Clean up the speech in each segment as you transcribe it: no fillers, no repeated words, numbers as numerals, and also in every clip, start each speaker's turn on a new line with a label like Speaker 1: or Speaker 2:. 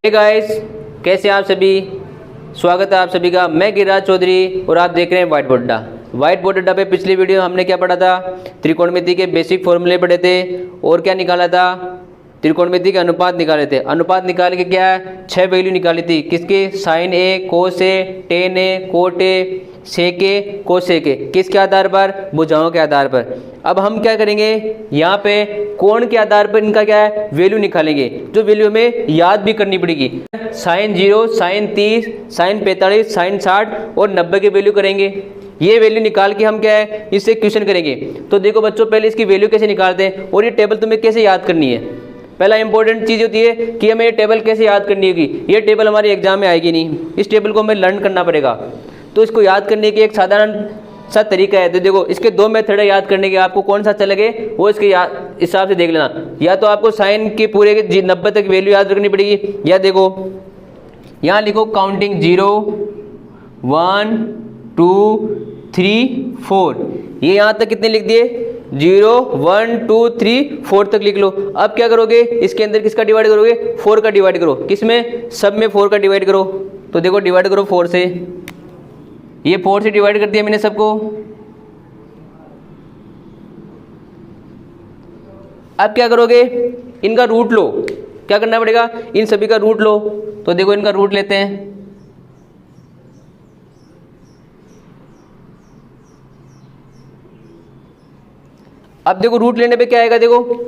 Speaker 1: Hey guys, कैसे आप सभी। स्वागत है आप सभी का। मैं गिरिराज चौधरी और आप देख रहे हैं व्हाइट बोर्ड अड्डा। व्हाइट बोर्ड अड्डा पे पिछली वीडियो हमने क्या पढ़ा था, त्रिकोणमिति के बेसिक फॉर्मूले पढ़े थे और क्या निकाला था, त्रिकोणमिति के अनुपात निकाले थे। अनुपात निकाल के क्या है, 6 वैल्यू निकाली थी। किसके, sine A, cos A, tan A, cot A, sec A, cosec A. किसके आधार पर, भुजाओं के आधार पर। अब हम क्या करेंगे, यहाँ पे कोण के आधार पर इनका क्या है, वैल्यू निकालेंगे, जो वैल्यू हमें याद भी करनी पड़ेगी। साइन 0, साइन 30, साइन 45, साइन 60 और 90 की वैल्यू करेंगे। ये वैल्यू निकाल के हम क्या है, इससे क्वेश्चन करेंगे। तो देखो बच्चों, पहले इसकी वैल्यू कैसे निकालते हैं और ये टेबल तुम्हें कैसे याद करनी है। पहला इंपॉर्टेंट चीज़ होती है कि हमें ये टेबल कैसे याद करनी होगी। ये टेबल हमारे एग्जाम में आएगी नहीं, इस टेबल को हमें लर्न करना पड़ेगा। तो इसको याद करने की एक साधारण सा तरीका है। तो देखो, इसके 2 मेथड है याद करने के। आपको कौन सा अच्छा लगे वो इसके हिसाब से देख लेना। या तो आपको साइन के पूरे 90 तक वैल्यू याद रखनी पड़ेगी, या देखो यहाँ लिखो काउंटिंग 0, 1, 2, 3, 4। ये यहाँ तक कितने लिख दिए, 0, 1, 2, 3, 4 तक लिख लो। अब क्या करोगे, इसके अंदर किसका डिवाइड करोगे, 4 का डिवाइड करो। किसमें, सब में 4 का डिवाइड करो। तो देखो डिवाइड करो 4 से, ये 4 से डिवाइड कर दिया मैंने सबको। अब क्या करोगे, इनका रूट लो। क्या करना पड़ेगा, इन सभी का रूट लो। तो देखो इनका रूट लेते हैं। अब देखो रूट लेने पे क्या आएगा, देखो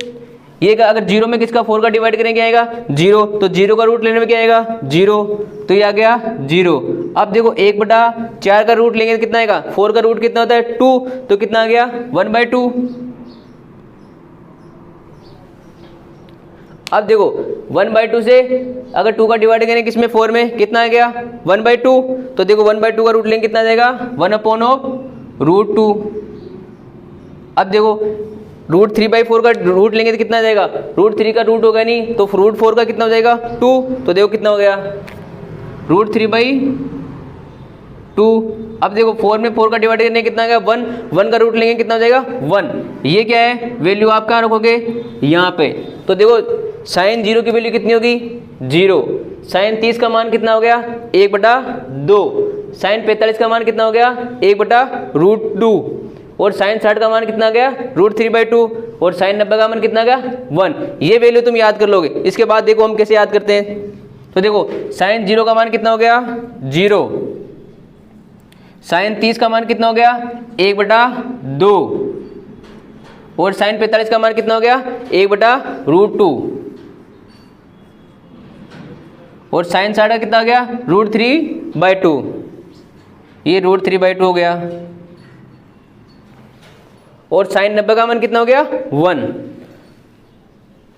Speaker 1: ये अगर 0 में किसका 4 का डिवाइड करेंगे आएगा 0, तो 0 का रूट लेने में क्या आएगा 0, तो ये आ गया 0। अब देखो 1/4 का रूट लेंगे तो कितना आएगा, 4 का रूट कितना होता है 2, तो कितना आ गया 1/2। अब देखो 1/2 से अगर 2 का डिवाइड करेंगे किसमें, 4 में, कितना आ गया 1/2। तो देखो 1/2 का रूट लेंगे कितना आ जाएगा 1/√2। अब देखो √3/4 का रूट लेंगे तो कितना आ जाएगा, √3 का रूट होगा नहीं, तो √4 का कितना हो जाएगा 2। तो देखो कितना हो गया √3/2। अब देखो 4 में 4 का डिवाइड करने कितना आ गया 1, 1 का रूट लेंगे कितना हो जाएगा 1। ये क्या है, वैल्यू आप कहाँ रखोगे, यहाँ पे। तो देखो साइन 0 की वैल्यू कितनी होगी 0। साइन 30 का मान कितना हो गया 1/2। साइन 45 का मान कितना हो गया 1/√2। और साइन 60 का मान कितना आ गया √3/2। और साइन 90 का मान कितना आ गया 1। ये वैल्यू तुम याद कर लोगे। इसके बाद देखो हम कैसे याद करते हैं। तो देखो साइन 0 का मान कितना हो गया 0। साइन 30 का मान कितना हो गया 1/2। और साइन 45 का मान कितना हो गया 1/√2। और साइन 60 का कितना हो गया √3/2। ये √3/2 हो गया। और साइन 90 का मान कितना हो गया 1।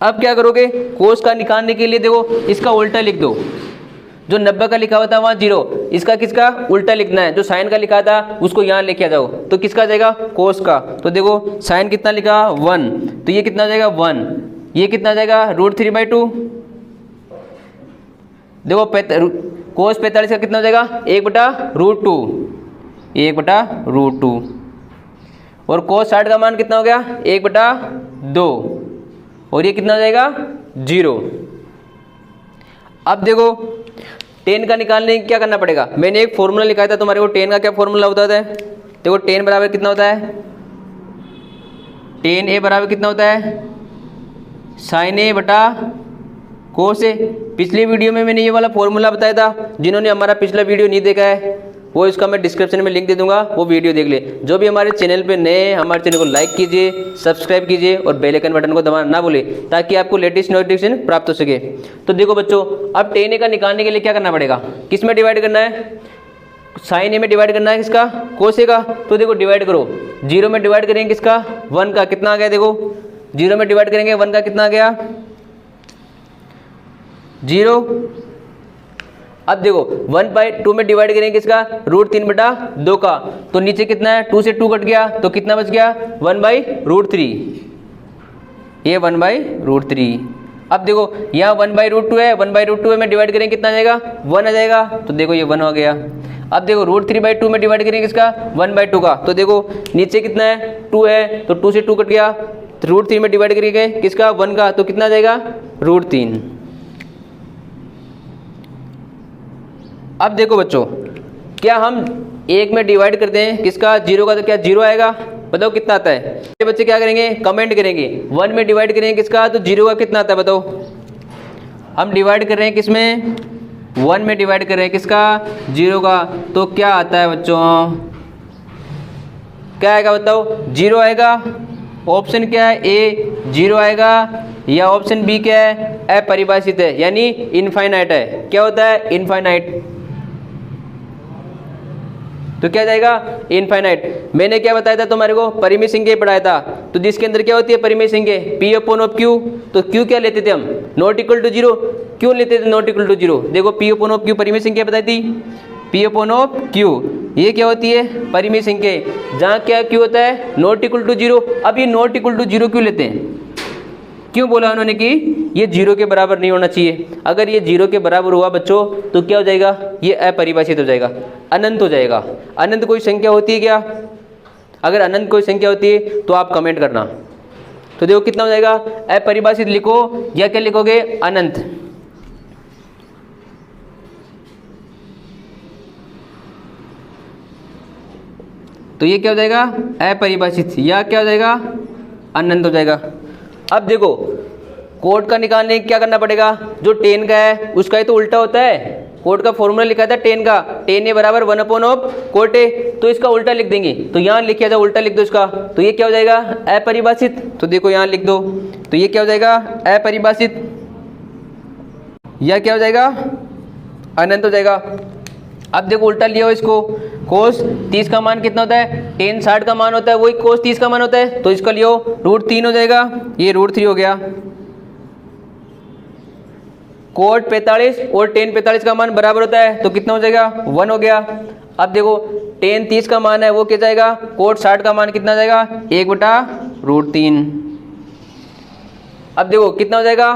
Speaker 1: अब क्या करोगे, कोस का निकालने के लिए देखो इसका उल्टा लिख दो। जो 90 का लिखा हुआ था वहाँ 0, इसका किसका उल्टा लिखना है। जो साइन का लिखा था उसको यहाँ लेके आ जाओ, तो किसका जाएगा कोस का। तो देखो साइन कितना लिखा 1, तो ये कितना जाएगा 1। ये कितना जाएगा √3/2। देखो कोस 45 का कितना हो जाएगा 1/√2, 1/√2। और कोस 60 का मान कितना हो गया 1/2। और ये कितना हो जाएगा 0। अब देखो tan का निकालने क्या करना पड़ेगा। मैंने एक फॉर्मूला लिखा था तुम्हारे को, tan का क्या फॉर्मूला होता है। देखो tan बराबर कितना होता है, tan a बराबर कितना होता है sin a/cos a। पिछली वीडियो में मैंने ये वाला फॉर्मूला बताया था। जिन्होंने हमारा पिछला वीडियो नहीं देखा है वो इसका मैं डिस्क्रिप्शन में लिंक दे दूंगा, वो वीडियो देख ले। जो भी हमारे चैनल पे नए हैं, हमारे चैनल को लाइक कीजिए, सब्सक्राइब कीजिए और बेल आइकन बटन को दबाना ना भूले, ताकि आपको लेटेस्ट नोटिफिकेशन प्राप्त हो सके। तो देखो बच्चों, अब tan a का निकालने के लिए क्या करना पड़ेगा, किस में डिवाइड करना है, साइन a में डिवाइड करना है किसका, कोस a का। तो देखो डिवाइड करो, 0 में डिवाइड करेंगे किसका 1 का, कितना आ गया, देखो 0 में डिवाइड करेंगे 1 का कितना आ गया 0। अब देखो 1/2 में डिवाइड करेंगे किसका √3/2 का, तो नीचे कितना है 2 से 2 कट गया, तो कितना बच गया 1/√3। ये 1/√3। अब देखो यहाँ 1/√2 है, 1/√2 में डिवाइड करेंगे कितना आ जाएगा 1 आ जाएगा, तो देखो ये 1 हो गया। अब देखो √3/2 में डिवाइड करेंगे किसका 1/2 का, तो देखो नीचे कितना है 2 है, तो 2 से 2 कट गया, तो √3 में डिवाइड करेंगे किसका 1 का, तो कितना आ जाएगा √3। अब देखो बच्चों, क्या हम 1 में डिवाइड करते हैं किसका, 0 का, तो क्या 0 आएगा? बताओ कितना आता है? ये बच्चे क्या करेंगे, कमेंट करेंगे। 1 में डिवाइड करेंगे किसका, तो 0 का कितना आता है बताओ। हम डिवाइड कर रहे हैं किसमें, 1 में डिवाइड कर रहे हैं किसका, 0 का, तो क्या आता है बच्चों, क्या आएगा बताओ? 0 आएगा। ऑप्शन क्या है, ए 0 आएगा, या ऑप्शन बी क्या है, अपरिभाषित है, यानी इनफाइनाइट है। क्या होता है, इनफाइनाइट। तो क्या जाएगा, इनफाइनाइट। मैंने क्या बताया था तुम्हारे को, परिमित संख्या पढ़ाया था। तो जिसके अंदर क्या होती है, परिमित संख्या, पी अपॉन ऑफ क्यू। तो क्यू क्या लेते थे हम, नॉट इक्वल टू 0। क्यों लेते थे नॉट इक्वल टू 0? देखो पी अपॉन ऑफ क्यू परिमित संख्या बताई थी, पी अपॉन ऑफ क्यू ये क्या होती है, परिमित संख्या, जहाँ क्या क्यू होता है, नॉट इक्वल टू 0। अब ये नॉट इक्वल टू 0 क्यों लेते हैं, क्यों बोला उन्होंने कि ये 0 के बराबर नहीं होना चाहिए। अगर ये 0 के बराबर हुआ बच्चों तो क्या हो जाएगा, ये अपरिभाषित हो जाएगा, अनंत हो जाएगा। अनंत कोई संख्या होती है क्या? अगर अनंत कोई संख्या होती है तो आप कमेंट करना। तो देखो कितना हो जाएगा, अपरिभाषित लिखो या क्या लिखोगे, अनंत। तो ये क्या हो जाएगा, अपरिभाषित, या क्या हो जाएगा, अनंत हो जाएगा। अब देखो कोड का निकालने क्या करना पड़ेगा, जो 10 का है उसका ही तो उल्टा होता है। कोड का फॉर्मूला लिखा था 10 का, 10 ए बराबर 1 अपॉन ऑफ कोट ए, तो इसका उल्टा लिख देंगे। तो यहाँ लिखा था, उल्टा लिख दो इसका, तो ये क्या हो जाएगा, अपरिभाषित। तो देखो यहाँ लिख दो, तो ये क्या हो जाएगा, अपरिभाषित, या क्या हो जाएगा, अनंत हो जाएगा। अब देखो उल्टा लिया हो इसको, कोस 30 का मान कितना होता है, 10 60 का मान होता है, वही कोस 30 का मान होता है, तो इसका लियो √3 हो जाएगा, ये √3 हो गया। कोट 45 और 10 45 का मान बराबर होता है, तो कितना हो जाएगा, 1 हो गया। अब देखो 10 30 का मान है वो क्या जाएगा, कोट 60 का मान कितना जाएगा, 1/√3। अब देखो कितना हो जाएगा,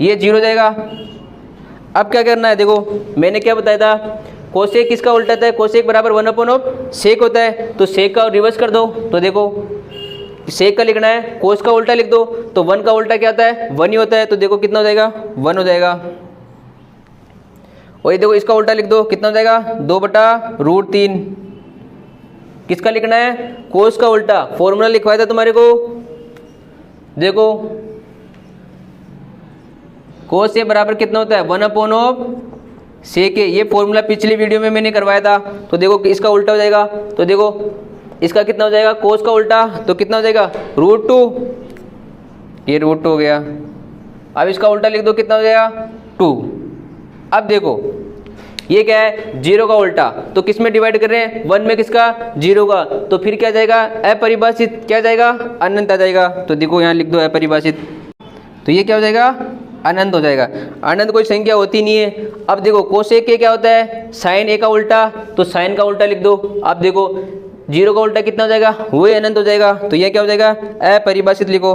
Speaker 1: ये 0 हो जाएगा। अब क्या करना है, देखो मैंने क्या बताया था, कोसेक किसका उल्टा होता है, कोसेक बराबर 1 अपॉन ऑफ सेक होता है, तो सेक का रिवर्स कर दो। तो देखो सेक का लिखना है, कोस का उल्टा लिख दो, तो 1 का उल्टा क्या होता है, 1 ही होता है, तो देखो कितना हो जाएगा, 1 हो जाएगा। और ये देखो इसका उल्टा लिख दो, कितना हो जाएगा, 2/√3। किसका लिखना है, कोस का उल्टा, फॉर्मूला लिखवाया था तुम्हारे को, देखो कोस ए बराबर कितना होता है, 1 अपॉन ऑफ सेक ए। ये फॉर्मूला पिछली वीडियो में मैंने करवाया था। तो देखो इसका उल्टा हो जाएगा, तो देखो इसका कितना हो जाएगा, कोस का उल्टा, तो कितना हो जाएगा, √2, ये √2 हो गया। अब इसका उल्टा लिख दो, कितना हो जाएगा, 2। अब देखो ये क्या है, 0 का उल्टा, तो किस में डिवाइड कर रहे हैं, 1 में किसका, 0 का, तो फिर क्या जाएगा, अपरिभाषित, क्या जाएगा, अनंत आ जाएगा। तो देखो यहाँ लिख दो अपरिभाषित, तो ये क्या हो जाएगा, अनंत हो जाएगा। अनंत कोई संख्या होती नहीं है। अब देखो कोसेक के क्या होता है, साइन ए का उल्टा, तो साइन का उल्टा लिख दो। अब देखो 0 का उल्टा कितना हो जाएगा, वही अनंत हो जाएगा, तो यह क्या हो जाएगा, अपरिभाषित लिखो।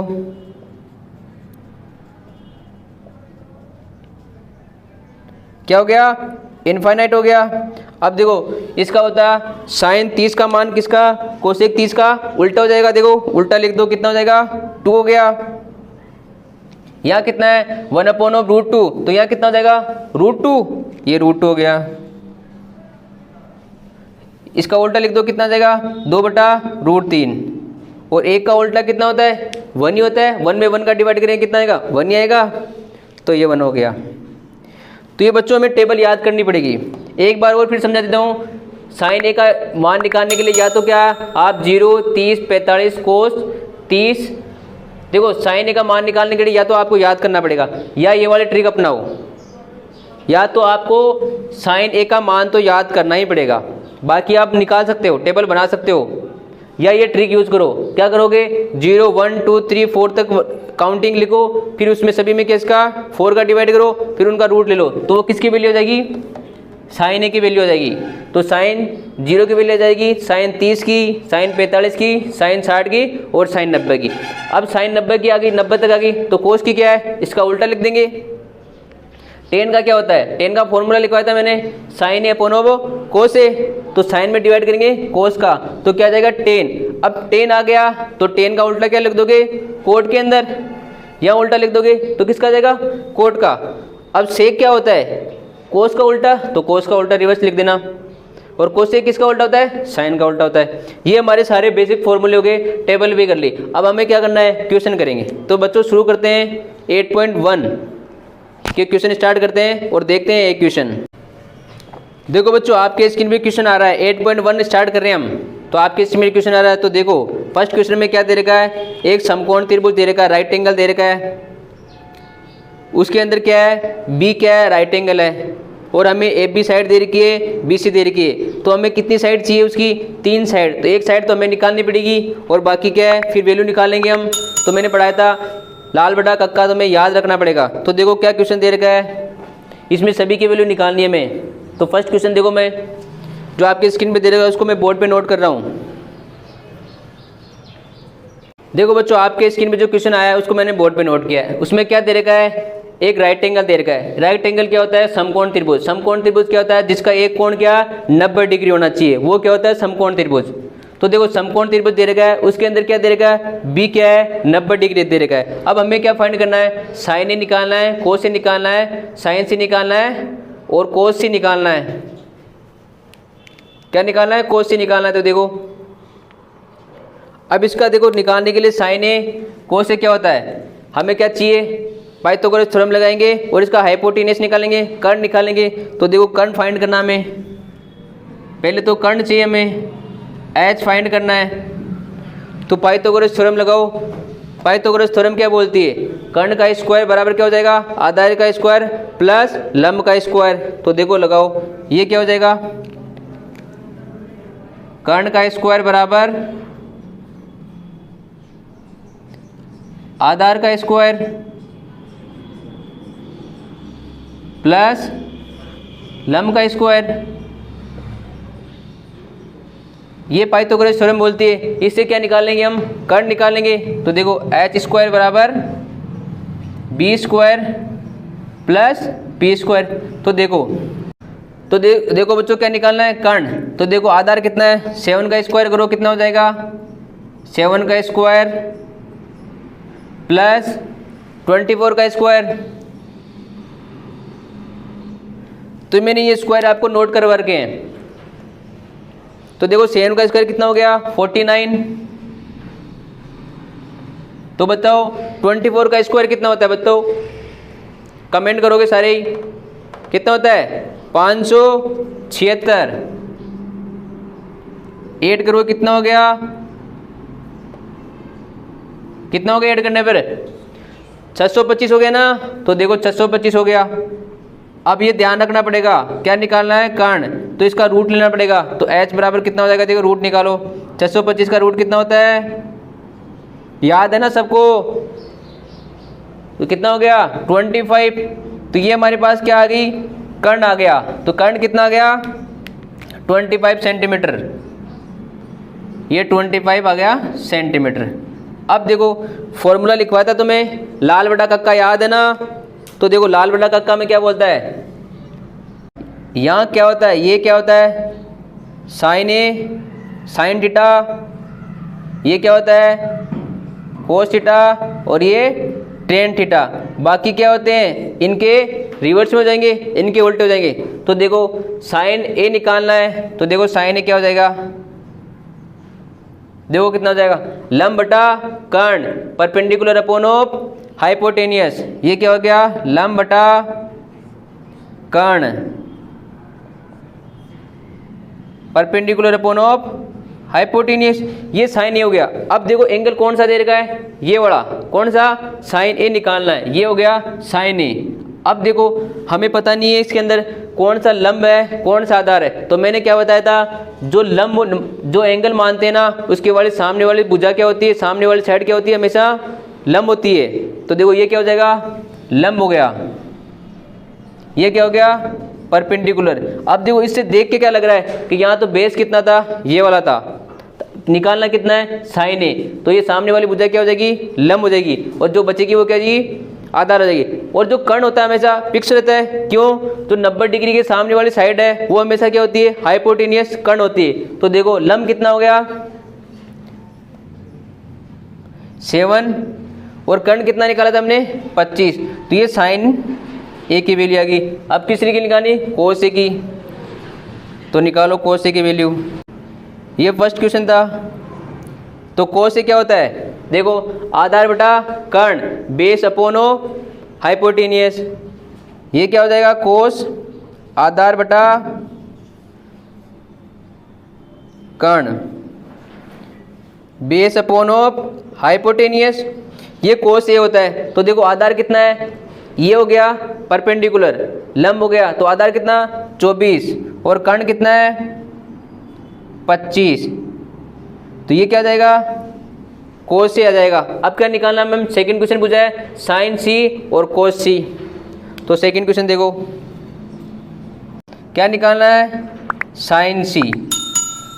Speaker 1: क्या हो गया, इनफाइनाइट हो गया। अब देखो इसका होता है साइन 30 का मान किसका, कोसेक 30 का उल्टा हो जाएगा, देखो उल्टा लिख दो, कितना हो जाएगा, 2 हो गया। यहाँ कितना है, 1 अपॉन ऑफ √2, तो यहाँ कितना हो जाएगा, √2, ये √2 हो गया। इसका उल्टा लिख दो, कितना हो जाएगा, 2/√3। और 1 का उल्टा कितना होता है, 1 ही होता है, 1 में 1 का डिवाइड करेंगे कितना आएगा, 1 ही आएगा, तो ये 1 हो गया। तो ये बच्चों हमें टेबल याद करनी पड़ेगी। एक बार और फिर समझा देता हूँ, साइन ए का मान निकालने के लिए या तो क्या आप 0 30 45 कोस 30, देखो साइन ए का मान निकालने के लिए या तो आपको याद करना पड़ेगा, या ये वाले ट्रिक अपनाओ, या तो आपको साइन ए का मान तो याद करना ही पड़ेगा, बाकी आप निकाल सकते हो, टेबल बना सकते हो, या ये ट्रिक यूज करो। क्या करोगे, 0 1 2 3 4 तक काउंटिंग लिखो, फिर उसमें सभी में किसका 4 का डिवाइड करो, फिर उनका रूट ले लो, तो वो किसकी वैल्यू हो जाएगी, साइन ए की वैल्यू हो जाएगी। तो साइन 0 की वैल्यू आ जाएगी, साइन 30 की, साइन 45 की, साइन 60 की और साइन 90 की। अब साइन 90 की आ गई, 90 तक आ गई, तो कोस की क्या है, इसका उल्टा लिख देंगे। 10 का क्या होता है, 10 का फॉर्मूला लिखवाया था मैंने, साइन ए अपॉन कोस ए, तो साइन में डिवाइड करेंगे कोस का, तो क्या आ जाएगा 10। अब 10 आ गया, तो 10 का उल्टा क्या लिख दोगे, कोट के अंदर, यहाँ उल्टा लिख दोगे, तो किसका आ जाएगा, कोट का। अब सेक क्या होता है, कोस का उल्टा, तो कोस का उल्टा रिवर्स लिख देना। और कोसेक किसका उल्टा होता है? साइन का उल्टा होता है। ये हमारे सारे बेसिक फॉर्मूले हो गए, टेबल भी कर ली। अब हमें क्या करना है? क्वेश्चन करेंगे। तो बच्चों शुरू करते हैं 8.1 के क्वेश्चन स्टार्ट करते हैं और देखते हैं एक क्वेश्चन। देखो बच्चों, आपके स्क्रीन पे क्वेश्चन आ रहा है। 8.1 स्टार्ट कर रहे हैं हम, तो आपके स्क्रीन में क्वेश्चन आ रहा है। तो देखो फर्स्ट क्वेश्चन में क्या दे रखा है? एक समकोण त्रिभुज दे रखा है, राइट एंगल दे रखा है। उसके अंदर क्या है? बी क्या है? राइट एंगल है। और हमें ए बी साइड दे रखी है, बी सी दे रखी है। तो हमें कितनी साइड चाहिए उसकी? 3 साइड। तो एक साइड तो हमें निकालनी पड़ेगी और बाकी क्या है? फिर वैल्यू निकालेंगे हम। तो मैंने पढ़ाया था लाल बटा कक्का, तो हमें याद रखना पड़ेगा। तो देखो क्या क्वेश्चन दे रखा है, इसमें सभी की वैल्यू निकालनी है हमें। तो फर्स्ट क्वेश्चन देखो, मैं जो आपकी स्क्रीन पे दे रखा है उसको मैं बोर्ड पे नोट कर रहा हूँ। देखो बच्चों, आपके स्क्रीन पे जो क्वेश्चन आया है उसको मैंने बोर्ड पे नोट किया है। उसमें क्या दे रखा है? एक राइट एंगल दे रखा है। राइट एंगल क्या होता है? समकोण त्रिभुज। समकोण त्रिभुज क्या होता है? जिसका एक कोण क्या 90 डिग्री होना चाहिए, वो क्या होता है? समकोण त्रिभुज। तो देखो समकोण त्रिभुज दे रखा है, उसके अंदर क्या दे रखा है? बी क्या है? 90 डिग्री दे रखा है। अब हमें क्या फाइंड करना है? साइन ए निकालना है, कोस से निकालना है, साइन सी निकालना है और कोस सी निकालना है। क्या निकालना है? कोस सी निकालना है। तो देखो अब इसका देखो निकालने के लिए साइन ए कोस से क्या होता है? हमें क्या चाहिए? पाइथागोरस थ्योरम लगाएंगे और इसका हाइपोटेन्यूस निकालेंगे, कर्ण निकालेंगे। तो देखो कर्ण फाइंड करना हमें, पहले तो कर्ण चाहिए हमें, एच फाइंड करना है। तो पाइथागोरस थ्योरम लगाओ। पाइथागोरस थ्योरम क्या बोलती है? कर्ण का स्क्वायर बराबर क्या हो जाएगा? आधार का स्क्वायर प्लस लंब का स्क्वायर। तो देखो लगाओ, ये क्या हो जाएगा? कर्ण का स्क्वायर बराबर आधार का स्क्वायर प्लस लंब का स्क्वायर। ये पाइथागोरस थ्योरम बोलती है। इससे क्या निकालेंगे हम? कर्ण निकालेंगे। तो देखो एच स्क्वायर बराबर B square plus P square. तो देखो बच्चों क्या निकालना है? कर्ण। तो देखो आधार कितना है? 7 का स्क्वायर करो, कितना हो जाएगा? 7 का स्क्वायर प्लस 24 का स्क्वायर। तो मैंने ये स्क्वायर आपको नोट करवा रखे हैं। तो देखो 7 का स्क्वायर कितना हो गया? 49। तो बताओ 24 का स्क्वायर कितना होता है? बताओ, कमेंट करोगे सारे ही। कितना होता है? 576। ऐड करो, कितना हो गया? कितना हो गया ऐड करने पर? 625 हो गया ना। तो देखो 625 हो गया। अब ये ध्यान रखना पड़ेगा, क्या निकालना है? कर्ण। तो इसका रूट लेना पड़ेगा। तो h बराबर कितना हो जाएगा? देखो रूट निकालो। 625 का रूट कितना होता है? याद है ना सबको? तो कितना हो गया? 25। तो ये हमारे पास क्या आ गई? कर्ण आ गया। तो कर्ण कितना आ गया? 25 सेंटीमीटर। ये 25 आ गया सेंटीमीटर। अब देखो फॉर्मूला लिखवाया था तुम्हें, लाल बटा कक्का याद है ना? तो देखो लाल बटा कक्का में क्या बोलता है? यहाँ क्या होता है? ये क्या होता है? साइन ए साइन थीटा। ये क्या होता है? Cos theta. और ये टेन थीटा। बाकी क्या होते हैं? इनके रिवर्स में हो जाएंगे, इनके उल्टे हो जाएंगे। तो देखो साइन ए निकालना है। तो देखो साइन ए क्या हो जाएगा? देखो कितना हो जाएगा? लंब बटा कर्ण परपेंडिकुलर अपॉन ऑफ हाइपोटेनियस। ये क्या हो गया? लंब बटा कर्ण परपेंडिकुलर अपॉन ऑफ हाइपोटेनियस। ये साइन ए हो गया। अब देखो एंगल कौन सा दे रखा है? ये वाला। कौन सा? साइन ए निकालना है। ये हो गया साइन ए। अब देखो हमें पता नहीं है इसके अंदर कौन सा लंब है, कौन सा आधार है। तो मैंने क्या बताया था? जो लंब, जो एंगल मानते हैं ना, उसके वाले सामने वाली भुजा क्या होती है? सामने वाली साइड क्या होती है? हमेशा लंब होती है। तो देखो ये क्या हो जाएगा? लंब हो गया। ये क्या हो गया? परपेंडिकुलर। अब देखो इससे देख के क्या लग रहा है कि यहाँ तो बेस कितना था? ये वाला था। निकालना कितना है? साइन ए। तो ये सामने वाली भुजा क्या हो जाएगी? लंब हो जाएगी। और जो बचेगी वो क्या हो जाएगी? आधार हो जाएगी। और जो कर्ण होता है हमेशा फिक्स रहता है। क्यों? तो 90 डिग्री के सामने वाली साइड है वो हमेशा क्या होती है? हाइपोटेनियस कर्ण होती है। तो देखो लंब कितना हो गया? 7। और कर्ण कितना निकाला था हमने? 25। तो ये साइन ए की वैल्यू आ गई। अब किसरी की निकालनी, कोस ए की, तो निकालो कोस ए की वैल्यू। ये फर्स्ट क्वेश्चन था। तो कोस ए क्या होता है, देखो आधार बटा कर्ण बेस अपॉन ऑफ हाइपोटेनियस। ये क्या हो जाएगा, कोस आधार बटा कर्ण बेस अपॉन ऑफ हाइपोटेनियस। ये कोस ए होता है। तो देखो आधार कितना है, ये हो गया परपेंडिकुलर, लंब हो गया, तो आधार कितना 24 और कर्ण कितना है 25। तो ये क्या आ जाएगा, कोस सी आ जाएगा। अब क्या निकालना है मैम, सेकंड क्वेश्चन पूछा है साइन सी और कोस सी। तो सेकंड क्वेश्चन देखो क्या निकालना है, साइन सी।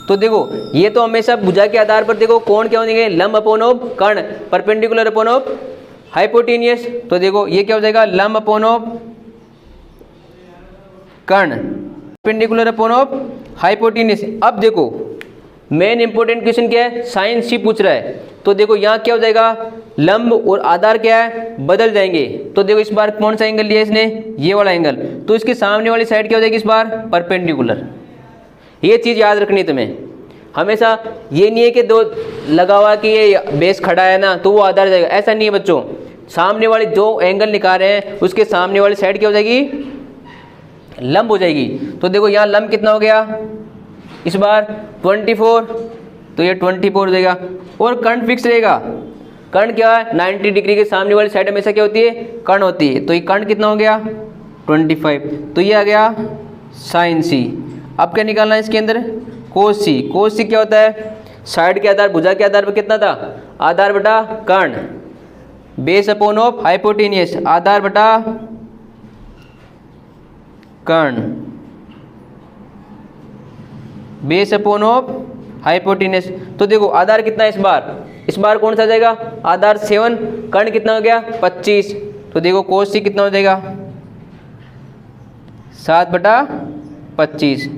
Speaker 1: तो देखो ये तो हमेशा भुजा के आधार पर देखो कोण क्या होंगे, लंब अपॉन ऑफ कर्ण, परपेंडिकुलर अपॉन ऑफ हाइपोटेनियस। तो देखो ये क्या हो जाएगा, लंब अपॉन ऑफ कर्ण, परपेंडिकुलर अपॉन ऑफ हाइपोटेनियस। अब देखो मेन इंपॉर्टेंट क्वेश्चन क्या है, साइन सी पूछ रहा है। तो देखो यहाँ क्या हो जाएगा, लंब और आधार क्या है, बदल जाएंगे। तो देखो इस बार कौन सा एंगल लिया इसने, ये वाला एंगल, तो इसके सामने वाली साइड क्या हो जाएगी इस बार, परपेंडिकुलर। ये चीज़ याद रखनी तुम्हें हमेशा। ये नहीं है कि दो लगा हुआ कि ये बेस खड़ा है ना तो वो आधार जाएगा, ऐसा नहीं है बच्चों। सामने वाले जो एंगल निकाल रहे हैं उसके सामने वाली साइड क्या हो जाएगी, लंब हो जाएगी। तो देखो यहाँ लंब कितना हो गया इस बार 24, तो ये 24 हो जाएगा। और कर्ण फिक्स रहेगा, कर्ण क्या है 90 डिग्री के सामने वाली साइड हमेशा क्या होती है, कर्ण होती है। तो ये कर्ण कितना हो गया 25, तो ये आ गया साइन सी। अब क्या निकालना है इसके अंदर, कोस सी। कोस सी क्या होता है, साइड के आधार भुजा के आधार पर कितना था, आधार बटा कर्ण बेस अपॉन ऑफ हाइपोटेनियस, आधार बटा कर्ण बेस अपॉन ऑफ हाइपोटेनियस। तो देखो आधार कितना है इस बार कौन सा जाएगा, आधार 7, कर्ण कितना हो गया 25। तो देखो कोस सी कितना हो जाएगा 7/25।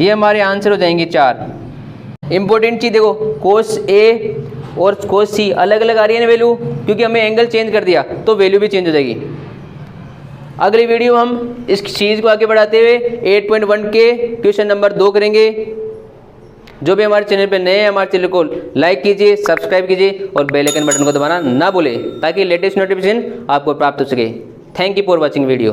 Speaker 1: ये हमारे आंसर हो जाएंगे 4। इंपॉर्टेंट चीज देखो कोस ए और कोस सी अलग अलग आ रही है ना वैल्यू, क्योंकि हमें एंगल चेंज कर दिया तो वैल्यू भी चेंज हो जाएगी। अगली वीडियो हम इस चीज़ को आगे बढ़ाते हुए 8.1 के क्वेश्चन नंबर 2 करेंगे। जो भी हमारे चैनल पे नए हैं हमारे चैनल को लाइक कीजिए, सब्सक्राइब कीजिए और बेल आइकन बटन को दबाना ना भूलें ताकि लेटेस्ट नोटिफिकेशन आपको प्राप्त हो सके। Thank you for watching video.